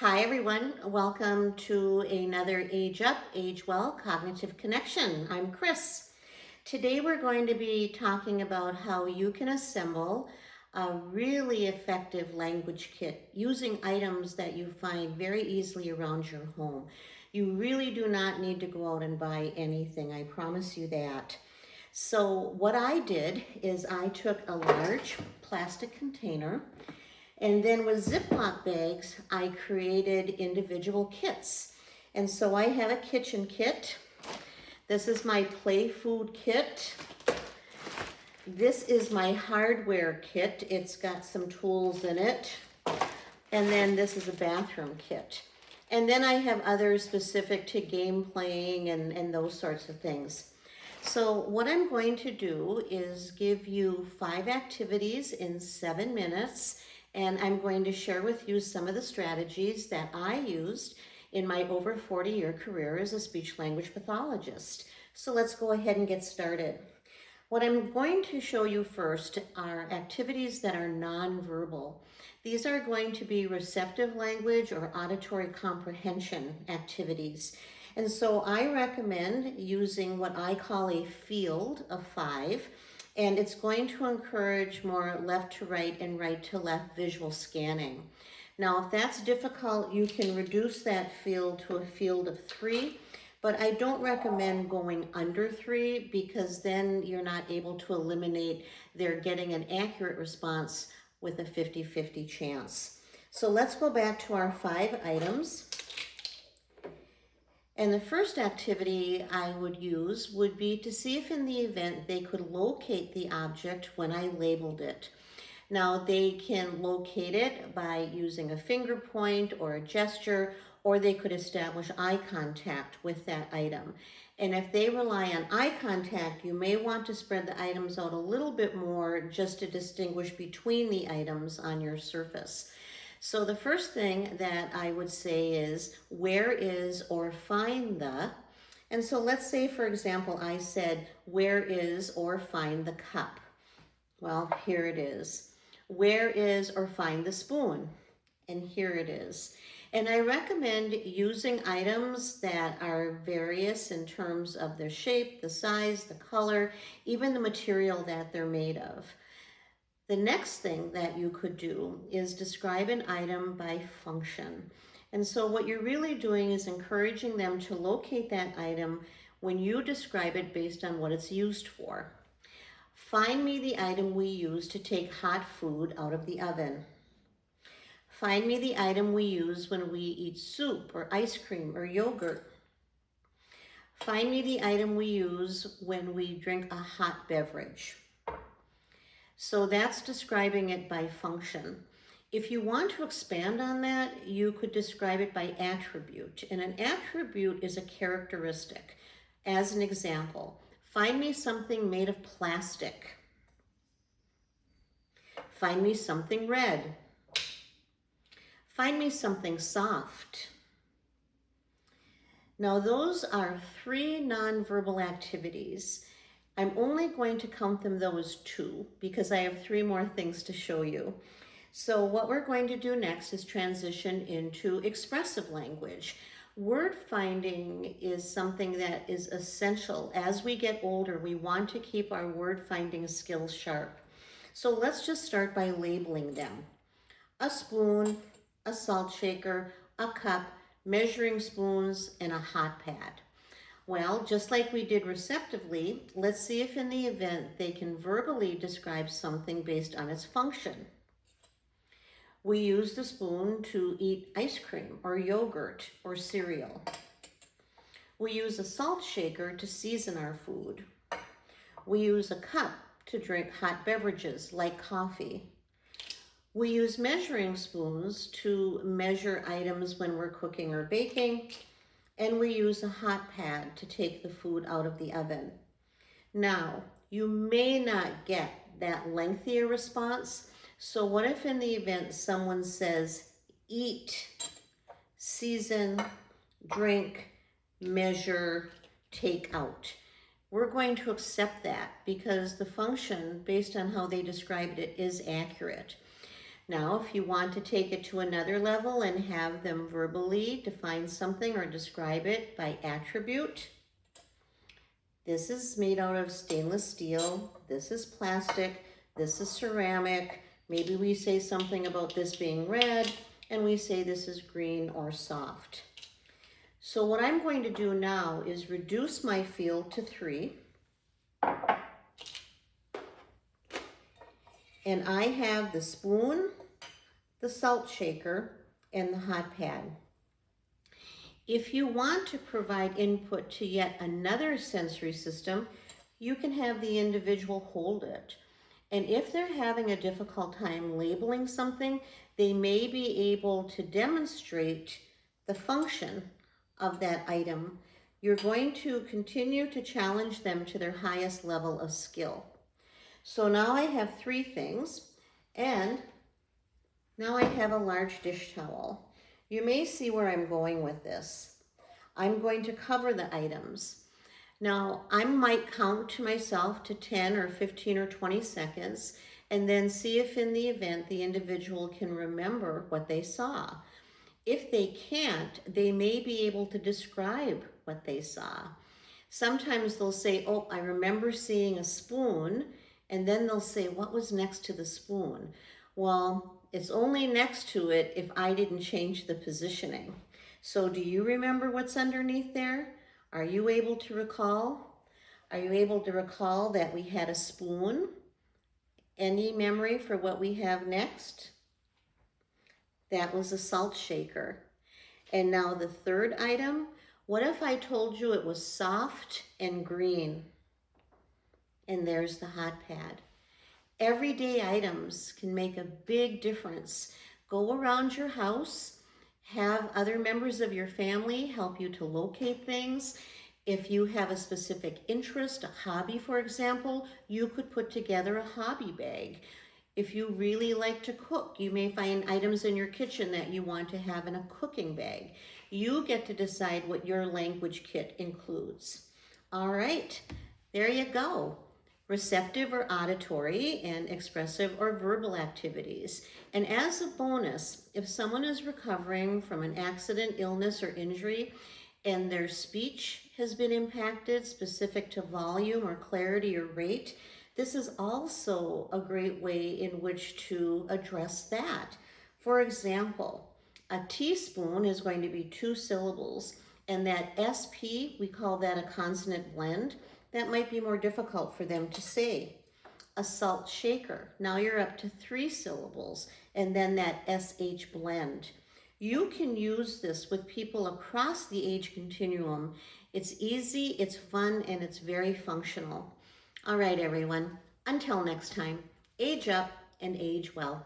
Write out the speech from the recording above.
Hi everyone, welcome to another Age Up, Age Well Cognitive Connection. I'm Chris. Today we're going to be talking about how you can assemble a really effective language kit using items that you find very easily around your home. You really do not need to go out and buy anything, I promise you that. So what I did is I took a large plastic container, and then with Ziploc bags, I created individual kits. And so I have a kitchen kit. This is my play food kit. This is my hardware kit. It's got some tools in it. And then this is a bathroom kit. And then I have others specific to game playing and those sorts of things. So what I'm going to do is give you 5 activities in 7 minutes, and I'm going to share with you some of the strategies that I used in my over 40-year career as a speech language pathologist. So let's go ahead and get started. What I'm going to show you first are activities that are nonverbal. These are going to be receptive language or auditory comprehension activities. And so I recommend using what I call a field of 5, and it's going to encourage more left to right and right to left visual scanning. Now, if that's difficult, you can reduce that field to a field of 3, but I don't recommend going under 3 because then you're not able to eliminate their getting an accurate response with a 50-50 chance. So let's go back to our 5 items. And the first activity I would use would be to see if in the event they could locate the object when I labeled it. Now they can locate it by using a finger point or a gesture, or they could establish eye contact with that item. And if they rely on eye contact, you may want to spread the items out a little bit more just to distinguish between the items on your surface. So the first thing that I would say is where is or find the. And so let's say, for example, I said where is or find the cup. Well, here it is. Where is or find the spoon? And here it is. And I recommend using items that are various in terms of their shape, the size, the color, even the material that they're made of. The next thing that you could do is describe an item by function. And so what you're really doing is encouraging them to locate that item when you describe it based on what it's used for. Find me the item we use to take hot food out of the oven. Find me the item we use when we eat soup or ice cream or yogurt. Find me the item we use when we drink a hot beverage. So that's describing it by function. If you want to expand on that, you could describe it by attribute. And an attribute is a characteristic. As an example, find me something made of plastic. Find me something red. Find me something soft. Now those are 3 nonverbal activities. I'm only going to count them those 2 because I have 3 more things to show you. So what we're going to do next is transition into expressive language. Word finding is something that is essential. As we get older, we want to keep our word finding skills sharp. So let's just start by labeling them. A spoon, a salt shaker, a cup, measuring spoons, and a hot pad. Well, just like we did receptively, let's see if in the event they can verbally describe something based on its function. We use the spoon to eat ice cream or yogurt or cereal. We use a salt shaker to season our food. We use a cup to drink hot beverages like coffee. We use measuring spoons to measure items when we're cooking or baking. And we use a hot pad to take the food out of the oven. Now, you may not get that lengthier response. So what if in the event someone says eat, season, drink, measure, take out? We're going to accept that because the function, based on how they described it, is accurate. Now, if you want to take it to another level and have them verbally define something or describe it by attribute, this is made out of stainless steel, this is plastic, this is ceramic. Maybe we say something about this being red, and we say this is green or soft. So what I'm going to do now is reduce my field to 3. And I have the spoon, the salt shaker, and the hot pad. If you want to provide input to yet another sensory system, you can have the individual hold it. And if they're having a difficult time labeling something, they may be able to demonstrate the function of that item. You're going to continue to challenge them to their highest level of skill. So now I have 3 things, and now I have a large dish towel. You may see where I'm going with this. I'm going to cover the items. Now, I might count to myself to 10 or 15 or 20 seconds and then see if in the event the individual can remember what they saw. If they can't, they may be able to describe what they saw. Sometimes they'll say, oh, I remember seeing a spoon, and then they'll say, what was next to the spoon? Well, it's only next to it if I didn't change the positioning. So do you remember what's underneath there? Are you able to recall? Are you able to recall that we had a spoon? Any memory for what we have next? That was a salt shaker. And now the third item, what if I told you it was soft and green? And there's the hot pad. Everyday items can make a big difference. Go around your house, have other members of your family help you to locate things. If you have a specific interest, a hobby, for example, you could put together a hobby bag. If you really like to cook, you may find items in your kitchen that you want to have in a cooking bag. You get to decide what your language kit includes. All right, there you go. Receptive or auditory, and expressive or verbal activities. And as a bonus, if someone is recovering from an accident, illness, or injury, and their speech has been impacted, specific to volume or clarity or rate, this is also a great way in which to address that. For example, a teaspoon is going to be 2 syllables, and that SP, we call that a consonant blend. That might be more difficult for them to say. A salt shaker, now you're up to 3 syllables, and then that SH blend. You can use this with people across the age continuum. It's easy, it's fun, and it's very functional. All right, everyone, until next time, age up and age well.